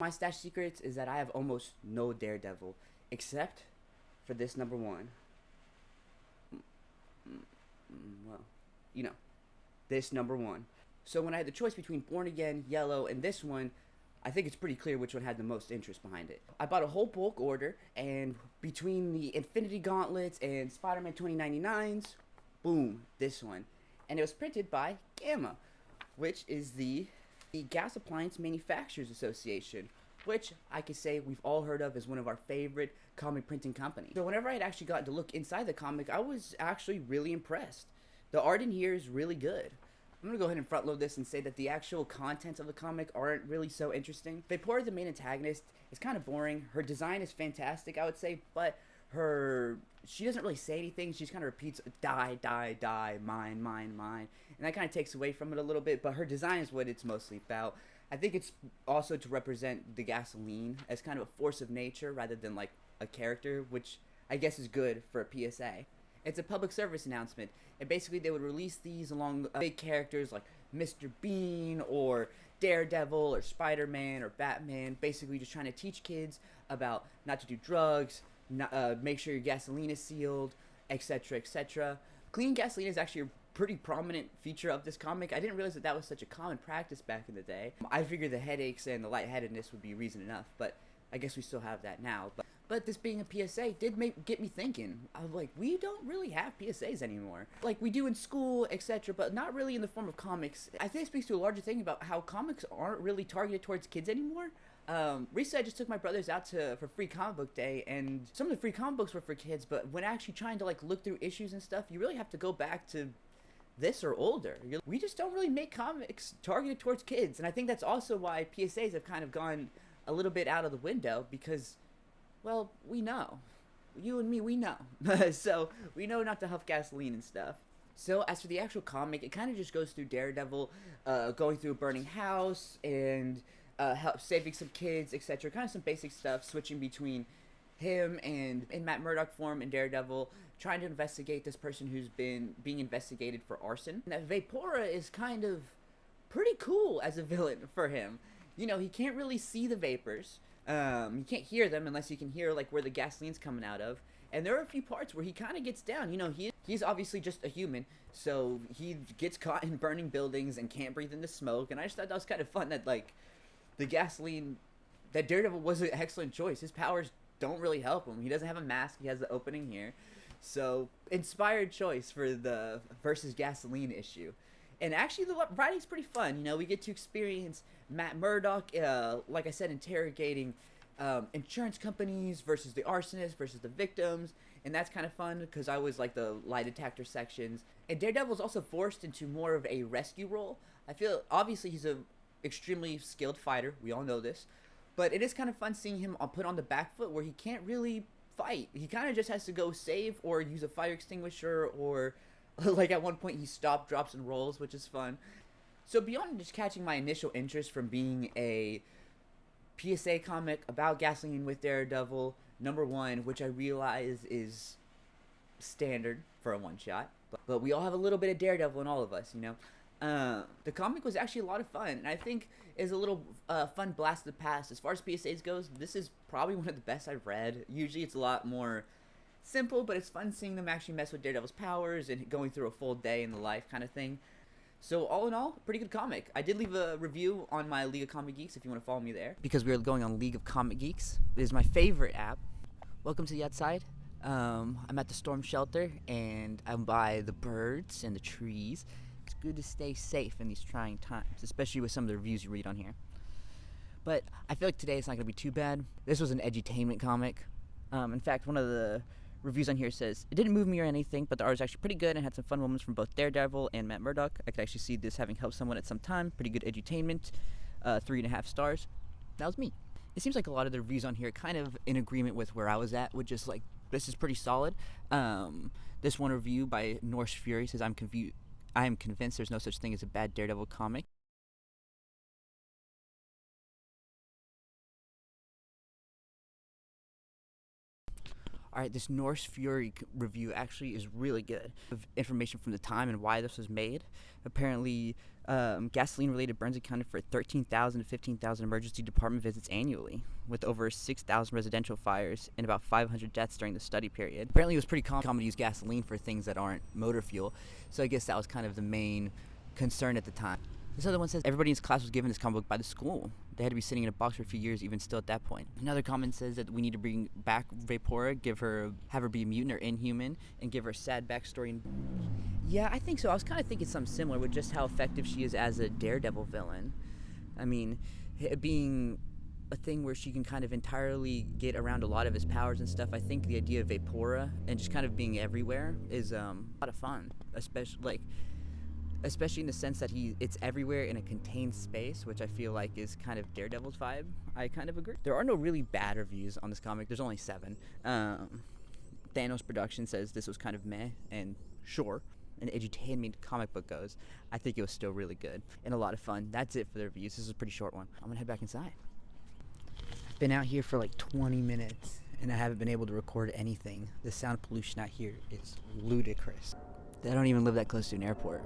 My stash secrets is that I have almost no Daredevil, except for this number one. Well, you know, this number one. So when I had the choice between Born Again, Yellow, and this one, I think it's pretty clear which one had the most interest behind it. I bought a whole bulk order, and between the Infinity Gauntlets and Spider-Man 2099s, boom, this one. And it was printed by Gamma, which is the Gas Appliance Manufacturers Association, which I could say we've all heard of as one of our favorite comic printing companies. So whenever I had actually gotten to look inside the comic, I was actually really impressed. The art in here is really good. I'm gonna go ahead and front load this and say that the actual contents of the comic aren't really so interesting. Vapora, the main antagonist, is kind of boring. Her design is fantastic, I would say, but she doesn't really say anything. She just kind of repeats die, die, die, mine, mine, mine, and that kind of takes away from it a little bit. But her design is what it's mostly about. I think it's also to represent the gasoline as kind of a force of nature rather than like a character, which I guess is good for a PSA. It's a public service announcement, and basically they would release these along big characters like Mr. Bean or Daredevil or Spider-Man or Batman, basically just trying to teach kids about not to do drugs, make sure your gasoline is sealed, etc., etc. Clean gasoline is actually a pretty prominent feature of this comic. I didn't realize that was such a common practice back in the day. I figured the headaches and the lightheadedness would be reason enough, but I guess we still have that now. But this being a PSA did get me thinking. I was like, we don't really have PSAs anymore. Like we do in school, etc., but not really in the form of comics. I think it speaks to a larger thing about how comics aren't really targeted towards kids anymore. Recently I just took my brothers out for free comic book day, and some of the free comic books were for kids, but when actually trying to like look through issues and stuff, you really have to go back to this or older. We just don't really make comics targeted towards kids, and I think that's also why PSAs have kind of gone a little bit out of the window because, well, we know. You and me, we know. So, we know not to huff gasoline and stuff. So, as for the actual comic, it kind of just goes through Daredevil going through a burning house and saving some kids, etc. Kind of some basic stuff, switching between him and in Matt Murdock form and Daredevil, trying to investigate this person who's been being investigated for arson. And that Vapora is kind of pretty cool as a villain for him. You know, he can't really see the vapors. You can't hear them unless you can hear like where the gasoline's coming out of. And there are a few parts where he kind of gets down. You know, he's obviously just a human, so he gets caught in burning buildings and can't breathe in the smoke. And I just thought that was kind of fun that like the gasoline, that Daredevil was an excellent choice. His powers don't really help him. He doesn't have a mask. He has the opening here. So, inspired choice for the versus gasoline issue. And actually, the writing's pretty fun. You know, we get to experience Matt Murdock, like I said, interrogating insurance companies versus the arsonists versus the victims. And that's kind of fun because I always like the lie detector sections. And Daredevil's also forced into more of a rescue role. I feel, obviously, he's a extremely skilled fighter. We all know this. But it is kind of fun seeing him put on the back foot where he can't really fight. He kind of just has to go save or use a fire extinguisher, or like at one point he stops, drops, and rolls, which is fun. So beyond just catching my initial interest from being a PSA comic about gasoline with Daredevil number one, which I realize is standard for a one-shot, but we all have a little bit of Daredevil in all of us, you know. The comic was actually a lot of fun, and I think is a little fun blast of the past. As far as PSAs goes, this is probably one of the best I've read. Usually it's a lot more simple, but it's fun seeing them actually mess with Daredevil's powers and going through a full day in the life kind of thing. So all in all, pretty good comic. I did leave a review on my League of Comic Geeks if you want to follow me there, because we are going on League of Comic Geeks. It is my favorite app. Welcome to the outside. I'm at the storm shelter, and I'm by the birds and the trees. It's good to stay safe in these trying times, especially with some of the reviews you read on here. But I feel like today it's not going to be too bad. This was an edutainment comic. In fact, one of the reviews on here says, it didn't move me or anything, but the art was actually pretty good and had some fun moments from both Daredevil and Matt Murdock. I could actually see this having helped someone at some time. Pretty good edutainment. 3.5 stars. That was me. It seems like a lot of the reviews on here kind of in agreement with where I was at, with just like, this is pretty solid. This one review by Norse Fury says, I am convinced there's no such thing as a bad Daredevil comic. All right, this Norse Fury review actually is really good. Information from the time and why this was made. Apparently, gasoline-related burns accounted for 13,000 to 15,000 emergency department visits annually, with over 6,000 residential fires and about 500 deaths during the study period. Apparently, it was pretty common to use gasoline for things that aren't motor fuel, so I guess that was kind of the main concern at the time. This other one says everybody in his class was given this comic book by the school. They had to be sitting in a box for a few years, even still at that point. Another comment says that we need to bring back Vapora, have her be a mutant or inhuman, and give her a sad backstory. Yeah, I think so. I was kind of thinking something similar with just how effective she is as a Daredevil villain. I mean, being a thing where she can kind of entirely get around a lot of his powers and stuff. I think the idea of Vapora and just kind of being everywhere is a lot of fun, especially in the sense that it's everywhere in a contained space, which I feel like is kind of Daredevil's vibe. I kind of agree. There are no really bad reviews on this comic. There's only 7. Thanos Production says this was kind of meh, and sure, an edutainment comic book goes, I think it was still really good and a lot of fun. That's it for the reviews. This is a pretty short one. I'm gonna head back inside. I've been out here for like 20 minutes and I haven't been able to record anything. The sound pollution out here is ludicrous. They don't even live that close to an airport.